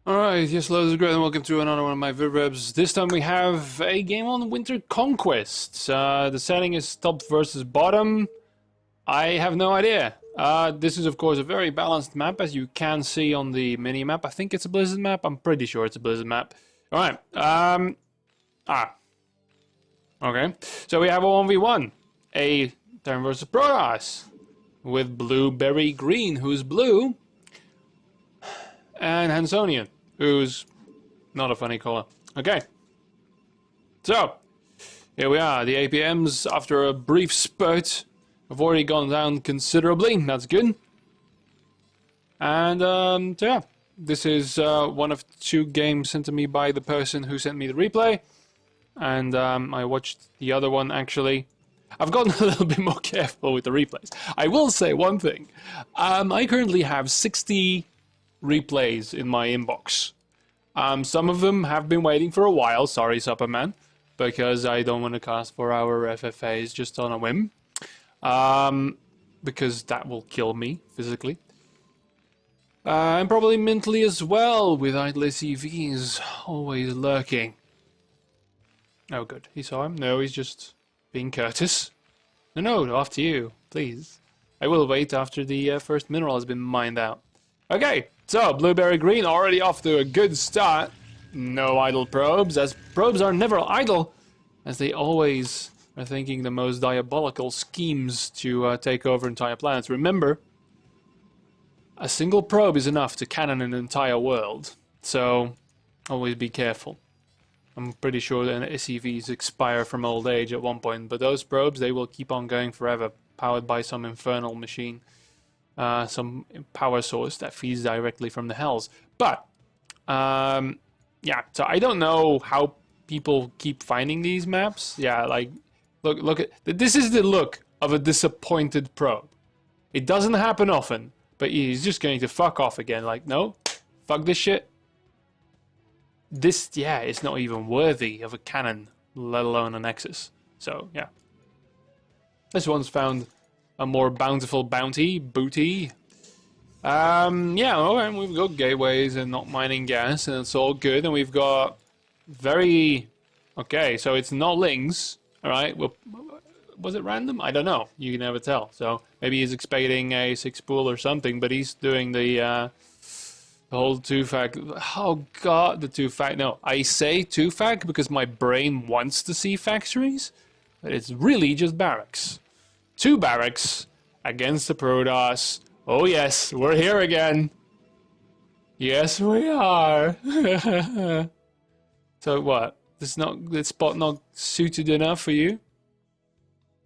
Alright, yes, hello, this is Greg, and welcome to another one of my Vidreps. This time we have a game on Winter Conquest. The setting is top versus bottom. I have no idea. This is, of course, a very balanced map, as you can see on the mini-map. I think it's a Blizzard map. I'm pretty sure it's a Blizzard map. Alright, okay. So we have a 1v1. A Terran versus Protoss. With Blueberry Green, who's blue. And Hansonian, who's not a funny color. Okay. So, here we are. The APMs, after a brief spurt, have already gone down considerably. That's good. And, so yeah. This is one of two games sent to me by the person who sent me the replay. And I watched the other one, actually. I've gotten a little bit more careful with the replays. I will say one thing. I currently have 60 replays in my inbox. Some of them have been waiting for a while, sorry Superman, because I don't want to cast 4-hour FFAs just on a whim. Because that will kill me, physically. And probably mentally as well, with idle SCVs always lurking. Oh good, he saw him? No, he's just being courteous. No, after you, please. I will wait after the first mineral has been mined out. Okay, so Blueberry Green already off to a good start. No idle probes, as probes are never idle, as they always are thinking the most diabolical schemes to take over entire planets. Remember, a single probe is enough to cannon an entire world, so always be careful. I'm pretty sure that SCVs expire from old age at one point, but those probes, they will keep on going forever, powered by some infernal machine. Some power source that feeds directly from the hells. But, yeah, so I don't know how people keep finding these maps. Yeah, like, look at, this is the look of a disappointed probe. It doesn't happen often, but he's just going to fuck off again. Like, no, fuck this shit. This, yeah, is not even worthy of a cannon, let alone a Nexus. So, yeah. This one's found a more bountiful booty. Yeah, alright, we've got gateways and not mining gas, and it's all good, and we've got very... Okay, so it's not Lings, alright, well, was it random? I don't know, you can never tell. So, maybe he's expecting a 6-pool or something, but he's doing the whole 2-fac... Oh god, the 2-fac... No, I say 2-fac because my brain wants to see factories, but it's really just barracks. 2 barracks against the Protoss. Oh yes, we're here again. Yes, we are. So what? This spot not suited enough for you?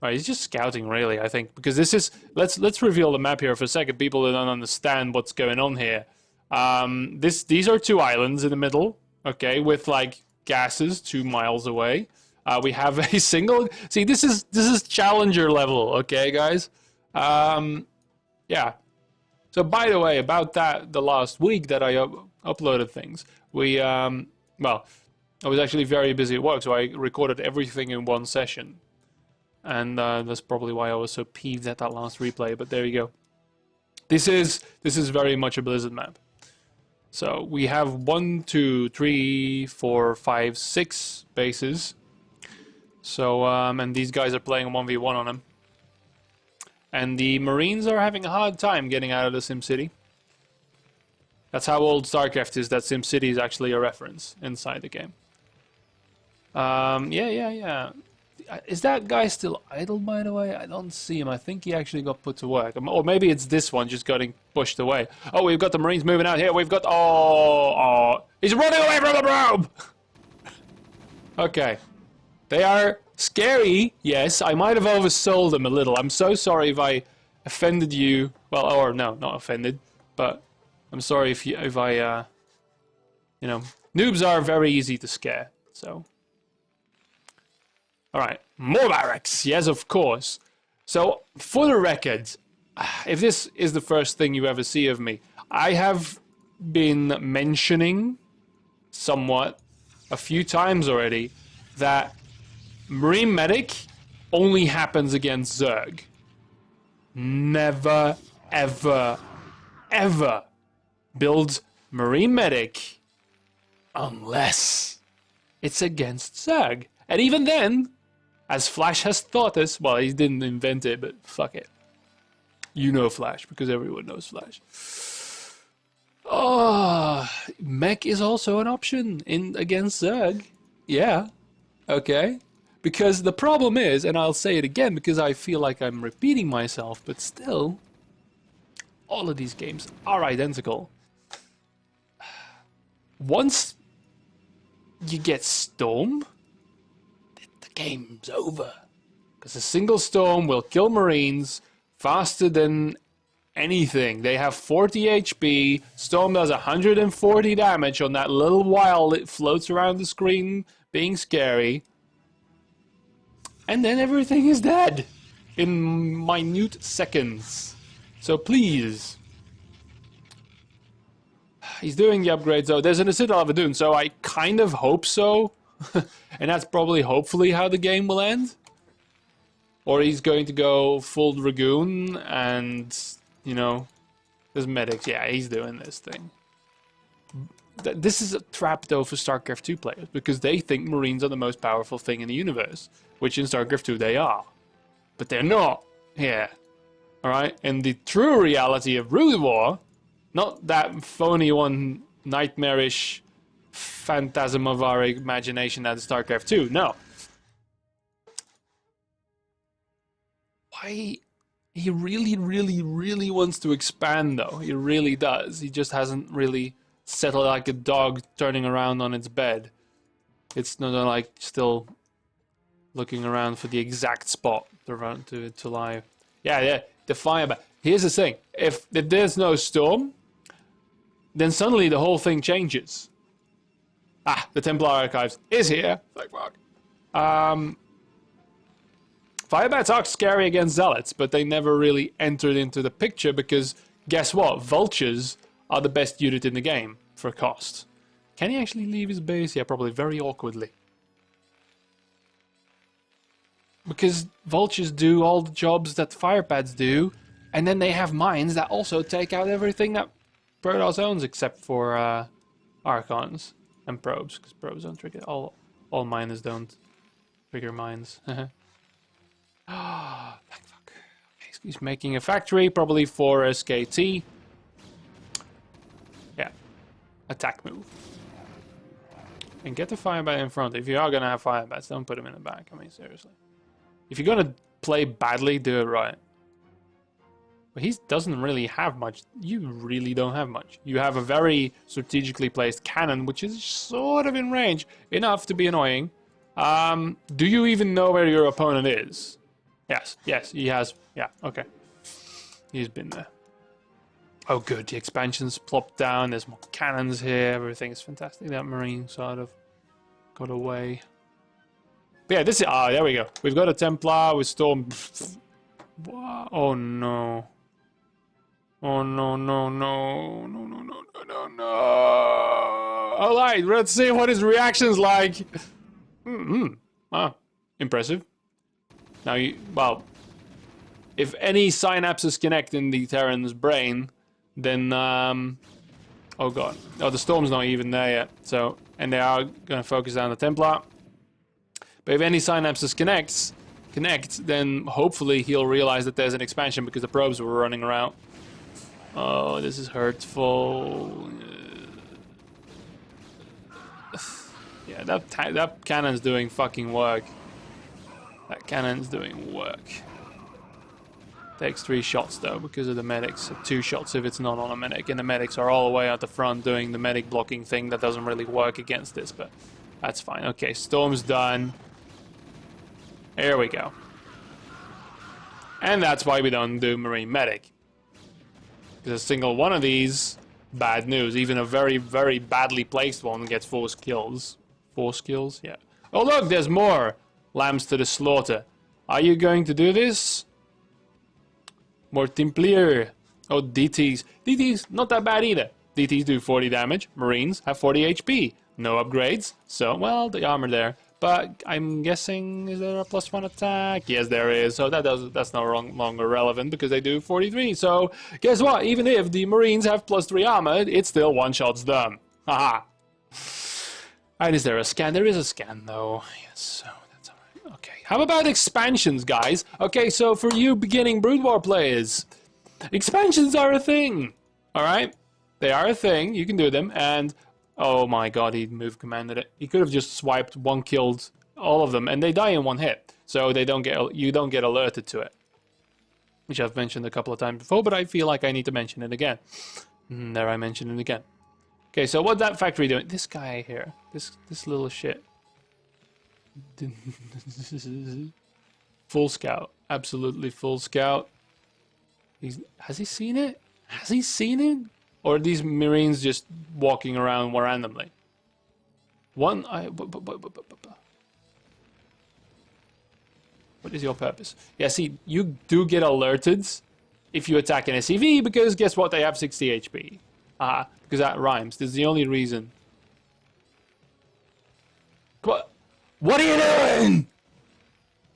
Right, he's just scouting, really. I think because this is. Let's reveal the map here for a second. People who don't understand what's going on here. These are 2 islands in the middle. Okay, with like gases 2 miles away. We have a single... See, this is Challenger level, okay, guys? Yeah. So, by the way, about that, the last week that I uploaded things, we, well, I was actually very busy at work, so I recorded everything in one session. And that's probably why I was so peeved at that last replay, but there you go. This is very much a Blizzard map. So, we have 1, 2, 3, 4, 5, 6 bases. So, and these guys are playing 1v1 on him. And the Marines are having a hard time getting out of the SimCity. That's how old Starcraft is, that SimCity is actually a reference inside the game. Yeah. Is that guy still idle, by the way? I don't see him. I think he actually got put to work. Or maybe it's this one just getting pushed away. Oh, we've got the Marines moving out here. We've got... Oh, he's running away from the probe! Okay. They are scary, yes. I might have oversold them a little. I'm so sorry if I offended you. Well, or no, not offended. But I'm sorry if I, you know, noobs are very easy to scare. So, all right, more barracks. Yes, of course. So, for the record, if this is the first thing you ever see of me, I have been mentioning somewhat a few times already that Marine Medic only happens against Zerg. Never, ever, ever build Marine Medic Unless it's against Zerg. And even then, as Flash has taught us, well, he didn't invent it, but fuck it. You know Flash, because everyone knows Flash. Oh, mech is also an option in against Zerg. Yeah, okay. Because the problem is, and I'll say it again because I feel like I'm repeating myself, but still, all of these games are identical. Once you get Storm, the game's over. Because a single Storm will kill Marines faster than anything. They have 40 HP, Storm does 140 damage on that little while it floats around the screen being scary. And then everything is dead in minute seconds. So please. He's doing the upgrades though. There's an Citadel of Adun, so I kind of hope so. And that's probably hopefully how the game will end. Or he's going to go full Dragoon and, you know, there's medics. Yeah, he's doing this thing. This is a trap though for StarCraft 2 players because they think Marines are the most powerful thing in the universe, which in StarCraft 2 they are. But they're not here. Alright? And the true reality of Brood War, not that phony one, nightmarish phantasm of our imagination that is StarCraft 2, no. Why? He really, really, really wants to expand though. He really does. He just hasn't really settled like a dog turning around on its bed. It's not like still looking around for the exact spot to run to lie. Yeah, the fire. Here's the thing: if there's no storm, then suddenly the whole thing changes. Ah, the Templar Archives is here. Thank fuck. Firebats are scary against Zealots, but they never really entered into the picture because guess what? Vultures are the best unit in the game for cost. Can he actually leave his base? Yeah, probably very awkwardly. Because vultures do all the jobs that firebats do, and then they have mines that also take out everything that Protoss owns except for Archons and probes, because probes don't trigger. All miners don't trigger mines. Ah, thank fuck. Okay, he's making a factory, probably for SKT. Yeah. Attack move. And get the firebat in front. If you are gonna have firebats, don't put them in the back. I mean, seriously. If you're gonna play badly, do it right. But he doesn't really have much. You really don't have much. You have a very strategically placed cannon, which is sort of in range. Enough to be annoying. Do you even know where your opponent is? Yes, he has. Yeah, okay. He's been there. Oh, good. The expansion's plopped down. There's more cannons here. Everything is fantastic. That Marine sort of got away. But yeah, this is... Ah, there we go. We've got a Templar with Storm... Oh, no. Oh, no. Alright, let's see what his reaction's like. Ah, impressive. Now, well, if any synapses connect in the Terran's brain, then, oh god. Oh, the Storm's not even there yet, so, and they are gonna focus down the Templar. But if any synapses connect, then hopefully he'll realize that there's an expansion because the probes were running around. Oh, this is hurtful. Yeah, that cannon's doing fucking work. That cannon's doing work. Takes 3 shots though because of the medics. 2 shots if it's not on a medic, and the medics are all the way at the front doing the medic blocking thing that doesn't really work against this, but that's fine. Okay, Storm's done. Here we go. And that's why we don't do Marine Medic. Because a single one of these, bad news. Even a very, very badly placed one gets 4 kills. 4 kills? Yeah. Oh look, there's more! Lambs to the slaughter. Are you going to do this? More Templier. Oh, DTs. DTs, not that bad either. DTs do 40 damage. Marines have 40 HP. No upgrades. So, well, the armor there. But I'm guessing, is there a +1 attack? Yes, there is. So that's no longer relevant because they do 43. So, guess what? Even if the Marines have +3 armor, it still one-shots them. Haha. Alright, is there a scan? There is a scan, though. Yes, so that's alright. Okay, how about expansions, guys? Okay, so for you beginning Brood War players, expansions are a thing. Alright? They are a thing. You can do them, and... Oh my god, he move commanded it. He could have just swiped one, killed all of them, and they die in one hit. So they don't get, you don't get alerted to it. Which I've mentioned a couple of times before, but I feel like I need to mention it again. There, I mentioned it again. Okay, so what's that factory doing? This guy here. This little shit. Full scout. Absolutely full scout. Has he seen it? Has he seen it? Or are these Marines just walking around randomly? What is your purpose? Yeah, see, you do get alerted if you attack an SCV, because guess what? They have 60 HP. Because that rhymes. This is the only reason. What are you doing?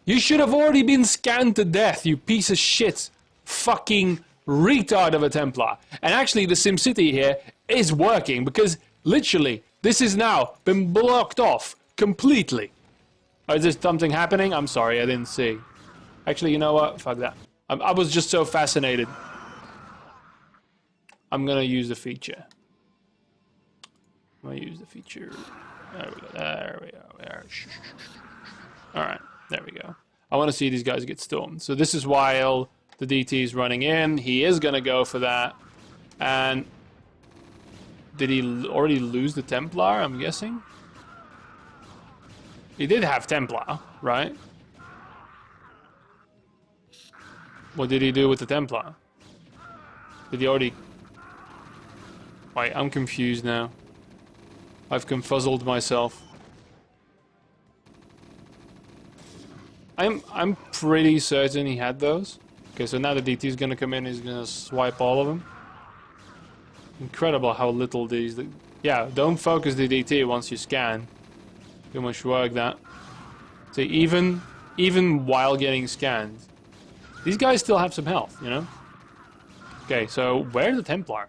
You should have already been scanned to death, you piece of shit. Fucking retard of a Templar. And actually, the SimCity here is working, because literally, this has now been blocked off completely. Is there something happening? I'm sorry, I didn't see. Actually, you know what? Fuck that. I was just so fascinated. I'm gonna use the feature. I'm gonna use the feature. There we go. There we go. There. Alright, there we go. I want to see these guys get stormed. So this is while the DT is running in. He is gonna go for that. And did he already lose the Templar, I'm guessing? He did have Templar, right? What did he do with the Templar? Did he already... Wait, I'm confused now. I've confuzzled myself. I'm pretty certain he had those. Okay, so now the DT is gonna come in, he's gonna swipe all of them. Incredible how little these... Yeah, don't focus the DT once you scan. Too much work, that. So even while getting scanned, these guys still have some health, you know? Okay, so where's the Templar?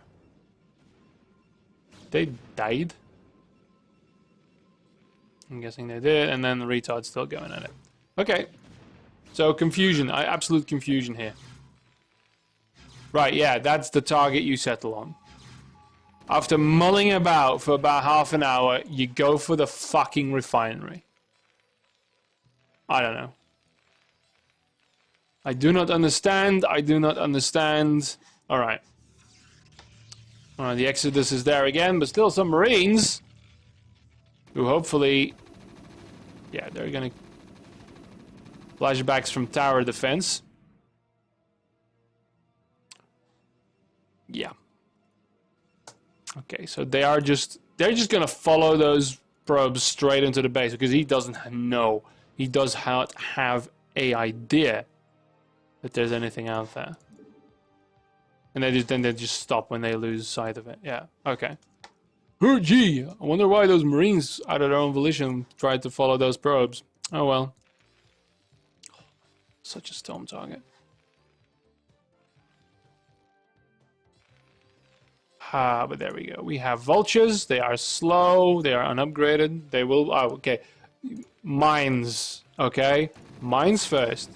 They died? I'm guessing they did, and then the retard's still going at it. Okay. So confusion, absolute confusion here. Right, yeah, that's the target you settle on. After mulling about for about half an hour, you go for the fucking refinery. I don't know. I do not understand. I do not understand. Alright. Alright, the Exodus is there again, but still some Marines. Who hopefully... Yeah, they're gonna... Flashbacks from tower defense. Yeah. Okay, so they're just gonna follow those probes straight into the base, because he doesn't know. He does not have a idea that there's anything out there. And then they just stop when they lose sight of it. Yeah, okay. Oh, gee, I wonder why those Marines, out of their own volition, tried to follow those probes. Oh well. Such a storm target. But there we go. We have vultures. They are slow. They are unupgraded. They will... Oh, okay. Mines. Okay. Mines first.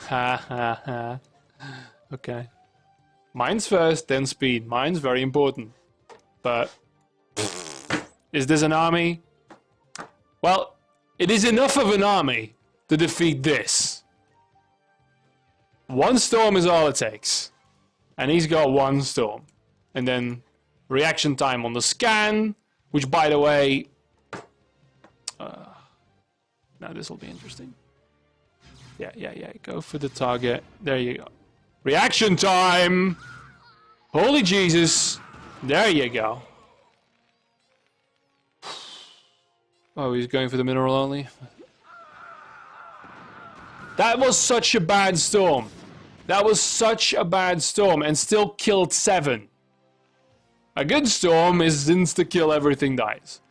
Ha ha ha. Okay. Mines first, then speed. Mines very important. But... Is this an army? Well, it is enough of an army to defeat this. One storm is all it takes. And he's got one storm. And then reaction time on the scan, which, by the way... now this will be interesting. Yeah. Go for the target. There you go. Reaction time! Holy Jesus! There you go. Oh, he's going for the mineral only? That was such a bad storm. That was such a bad storm, and still killed 7. A good storm is insta-kill, everything dies.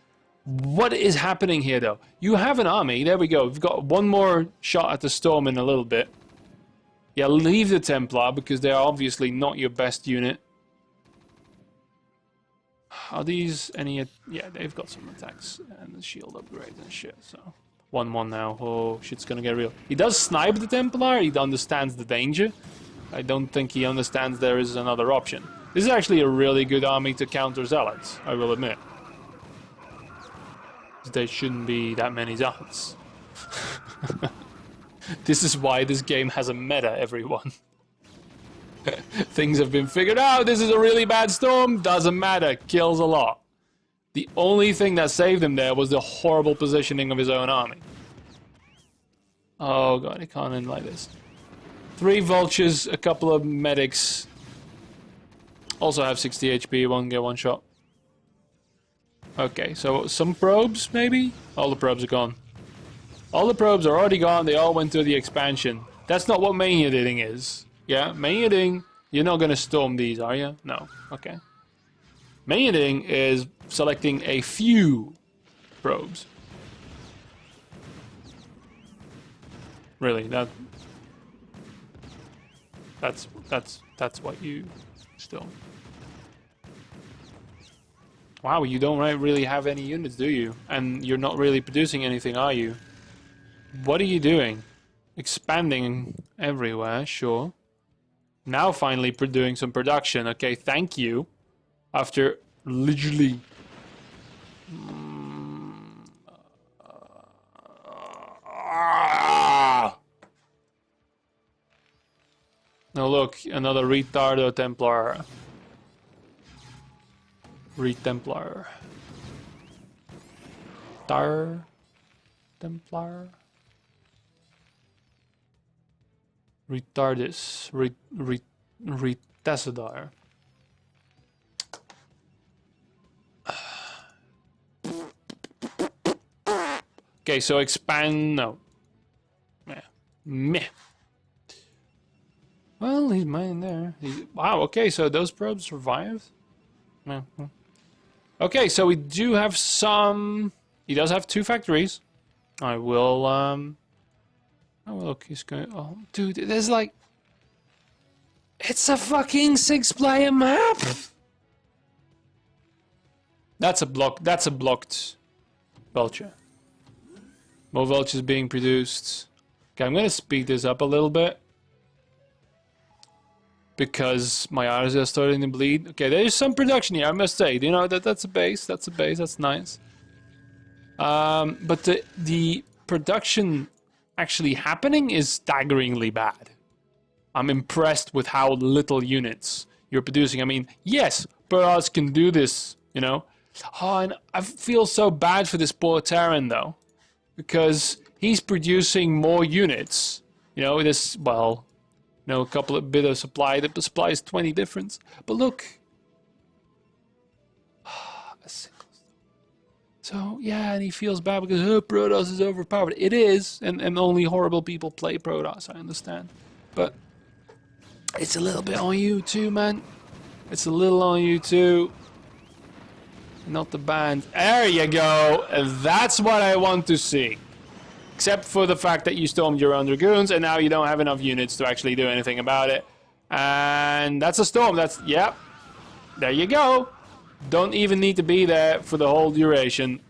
What is happening here, though? You have an army. There we go. We've got one more shot at the storm in a little bit. Yeah, leave the Templar, because they're obviously not your best unit. Are these any... Yeah, they've got some attacks and shield upgrades and shit, so... 1-1 now. Oh, shit's gonna get real. He does snipe the Templar, he understands the danger. I don't think he understands there is another option. This is actually a really good army to counter Zealots, I will admit. There shouldn't be that many Zealots. This is why this game has a meta, everyone. Things have been figured out. This is a really bad storm. Doesn't matter. Kills a lot. The only thing that saved him there was the horrible positioning of his own army. Oh god, he can't end like this. 3 vultures, a couple of medics. Also have 60 HP, won't get one shot. Okay, so some probes, maybe? All the probes are gone. All the probes are already gone, they all went to the expansion. That's not what main editing is. Yeah, main editing, you're not gonna storm these, are you? No, okay. Main editing is selecting a few probes. Really, that's what you storm. Wow, you don't really have any units, do you? And you're not really producing anything, are you? What are you doing? Expanding everywhere, sure. Now finally doing some production. Okay, thank you. After literally... Now look, another retardo Templar. Templar. Templar. Retardis. Retassadar. Okay, so expand. No. Meh. Well, he's mine there. Wow, okay, so those probes survived? Yeah. Okay, so we do have some... He does have 2 factories. I will, Oh, look, he's going... Oh, dude, there's like... It's a fucking 6-player map! That's a blocked vulture. More vultures being produced. Okay, I'm gonna speed this up a little bit. Because my eyes are starting to bleed. Okay, there's some production here, I must say. You know, that's a base, that's nice. But the production actually happening is staggeringly bad. I'm impressed with how little units you're producing. I mean, yes, Burroughs can do this, you know. Oh, and I feel so bad for this poor Terran, though. Because he's producing more units. You know, this, well... a couple of bit of supply. The supply is 20 difference. But look. A single. So, yeah, and he feels bad because Protoss is overpowered. It is, and only horrible people play Protoss, I understand. But it's a little bit on you too, man. It's a little on you too. Not the band. There you go. That's what I want to see. Except for the fact that you stormed your own Dragoons and now you don't have enough units to actually do anything about it. And that's a storm. That's, yep. There you go. Don't even need to be there for the whole duration.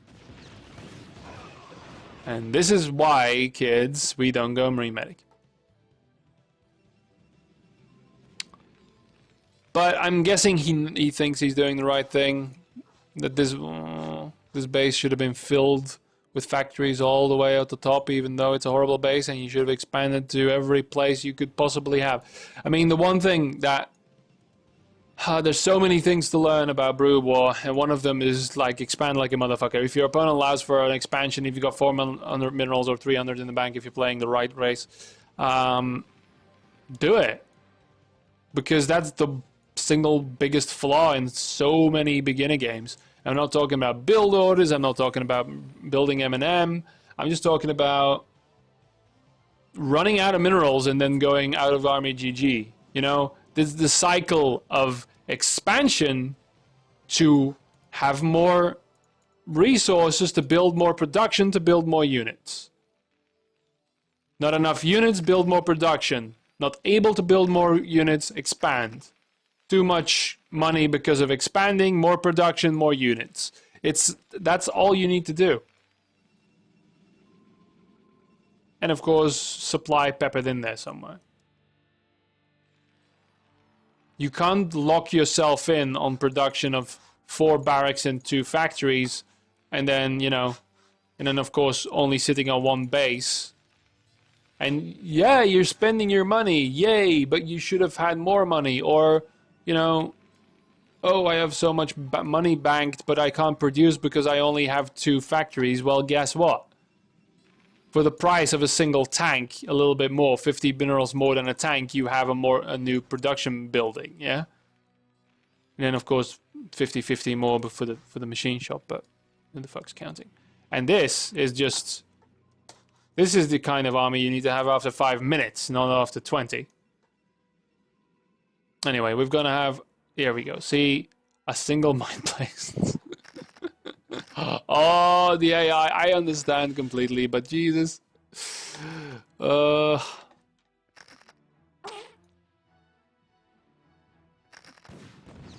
And this is why, kids, we don't go Marine Medic. But I'm guessing he thinks he's doing the right thing. That this base should have been filled with factories all the way at the top, even though it's a horrible base, and you should have expanded to every place you could possibly have. I mean, the one thing that... there's so many things to learn about Brood War, and one of them is, like, expand like a motherfucker. If your opponent allows for an expansion, if you've got 400 minerals or 300 in the bank, if you're playing the right race, do it. Because that's the single biggest flaw in so many beginner games. I'm not talking about build orders, I'm not talking about building M&M, I'm just talking about running out of minerals and then going out of army GG. You know, this is the cycle of expansion to have more resources, to build more production, to build more units. Not enough units, build more production. Not able to build more units, expand. too much money because of expanding, more production, more units. That's all you need to do. And of course, supply peppered in there somewhere. You can't lock yourself in on production of 4 barracks and 2 factories, and then, you know, and then of course only sitting on 1 base. And yeah, you're spending your money, yay, but you should have had more money. Or, you know, oh, I have so much money banked, but I can't produce because I only have 2 factories. Well, guess what? For the price of a single tank, a little bit more, 50 minerals more than a tank, you have a new production building, yeah? And then of course 50-50 more for the machine shop, but who the fuck's counting? And this is the kind of army you need to have after 5 minutes, not after 20. Anyway, we're gonna have, here we go, see, a single mine placed. Oh, the AI, I understand completely, but Jesus.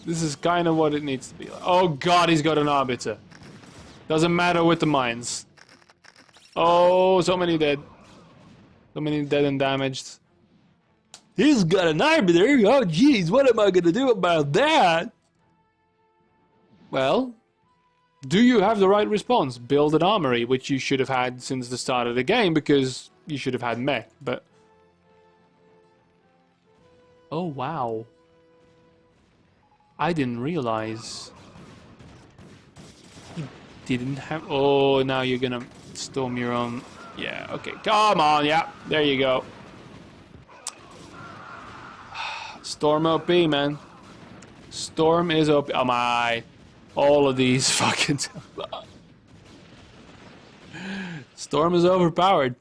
This is kind of what it needs to be like. Oh god, he's got an arbiter. Doesn't matter with the mines. Oh, so many dead. So many dead and damaged. He's got an arbiter? Oh jeez, what am I gonna do about that? Well, do you have the right response? Build an armory, which you should have had since the start of the game, because you should have had mech, but... Oh, wow. I didn't realize... You didn't have... Oh, now you're gonna storm your own... Yeah, okay, come on, yeah, there you go. Storm OP, man. Storm is OP. Oh my... All of these fucking... Storm is overpowered.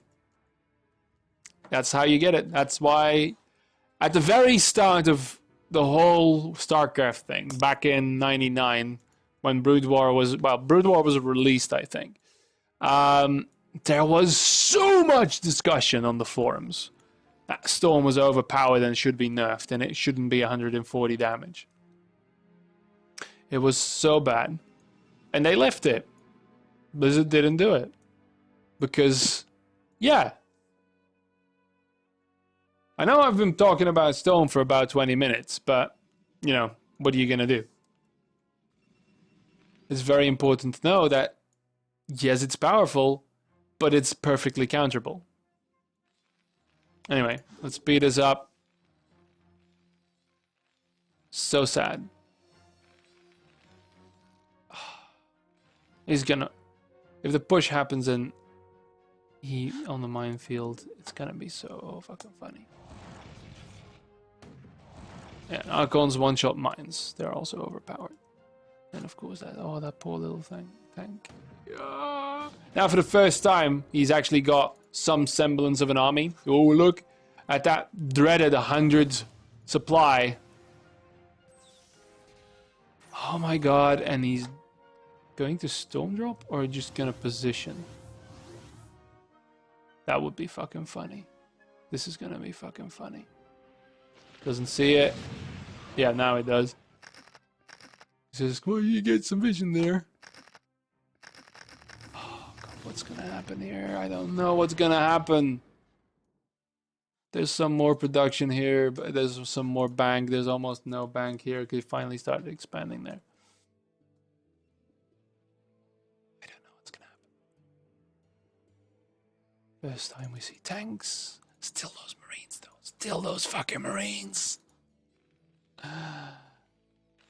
That's how you get it. That's why... At the very start of the whole Starcraft thing, back in '99, when Brood War was... Well, Brood War was released, I think. There was so much discussion on the forums. That Storm was overpowered and should be nerfed, and it shouldn't be 140 damage. It was so bad. And they left it. Blizzard didn't do it. Because, yeah. I know I've been talking about Storm for about 20 minutes, but, you know, what are you going to do? It's very important to know that, yes, it's powerful, but it's perfectly counterable. Anyway, let's speed this up. So sad. He's gonna... If the push happens and he on the minefield, it's gonna be so fucking funny. Yeah, Archon's one-shot mines. They're also overpowered. And of course that... Oh, that poor little tank. Yeah. Now for the first time, he's actually got some semblance of an army. Oh, look at that dreaded 100 supply. Oh my god, and he's... Going to storm drop or just gonna position? That would be fucking funny. This is gonna be fucking funny. Doesn't see it. Yeah, now it does. He says, well, you get some vision there. Oh, God, what's gonna happen here? I don't know what's gonna happen. There's some more production here, but there's some more bank. There's almost no bank here because he finally started expanding there. First time we see tanks. Still those Marines, though. Still those fucking Marines.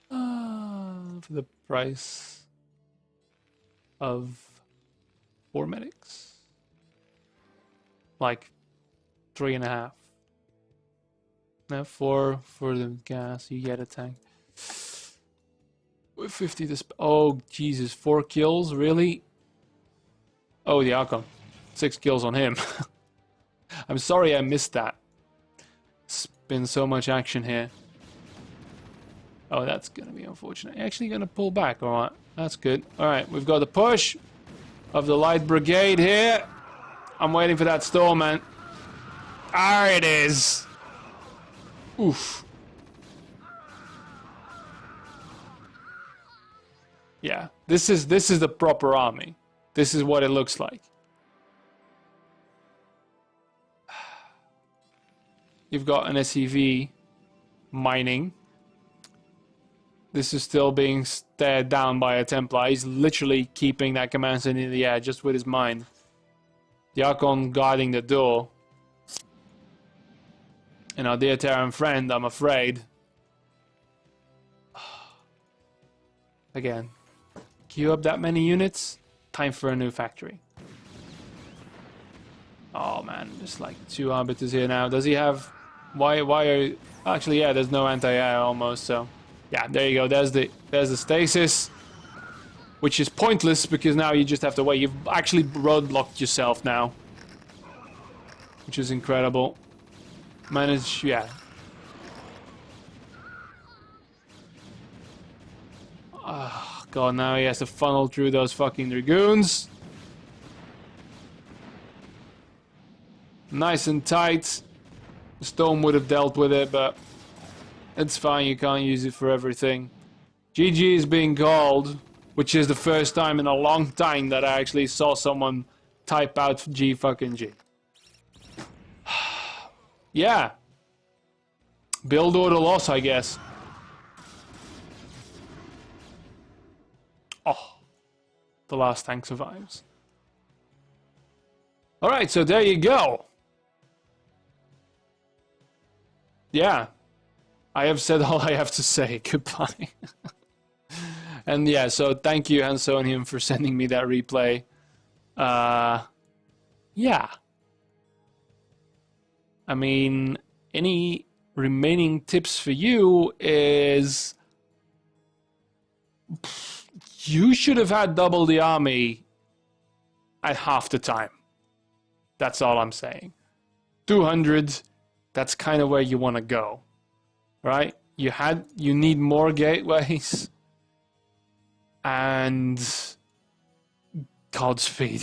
For the price of 4 medics. Like 3.5. No, 4 for the gas. You get a tank. With 50 to... Oh, Jesus. 4 kills? Really? Oh, the Archon. 6 kills on him. I'm sorry I missed that. It's been so much action here. Oh, that's gonna be unfortunate. Actually gonna pull back, alright. That's good. Alright, we've got the push of the light brigade here. I'm waiting for that storm, man. There it is. Oof. Yeah, this is the proper army. This is what it looks like. You've got an SEV mining. This is still being stared down by a Templar. He's literally keeping that command center in the air just with his mind. The Archon guarding the door. And our dear Terran friend, I'm afraid. Again. Queue up that many units. Time for a new factory. Oh man, there's like 2 arbiters here now. Does he have... Why are... Actually, yeah, there's no anti-air almost, so... Yeah, there you go. There's the stasis. Which is pointless, because now you just have to wait. You've actually roadblocked yourself now. Which is incredible. Manage... Yeah. Oh, God, now he has to funnel through those fucking Dragoons. Nice and tight. The Storm would have dealt with it, but it's fine, you can't use it for everything. GG is being called, which is the first time in a long time that I actually saw someone type out G fucking G. Yeah. Build or the loss, I guess. Oh. The last tank survives. Alright, so there you go. Yeah. I have said all I have to say. Goodbye. And yeah, so thank you, Hansonium, for sending me that replay. Yeah. I mean, any remaining tips for you is... You should have had double the army at half the time. That's all I'm saying. 200, that's kind of where you want to go. Right? You need more gateways. And Godspeed.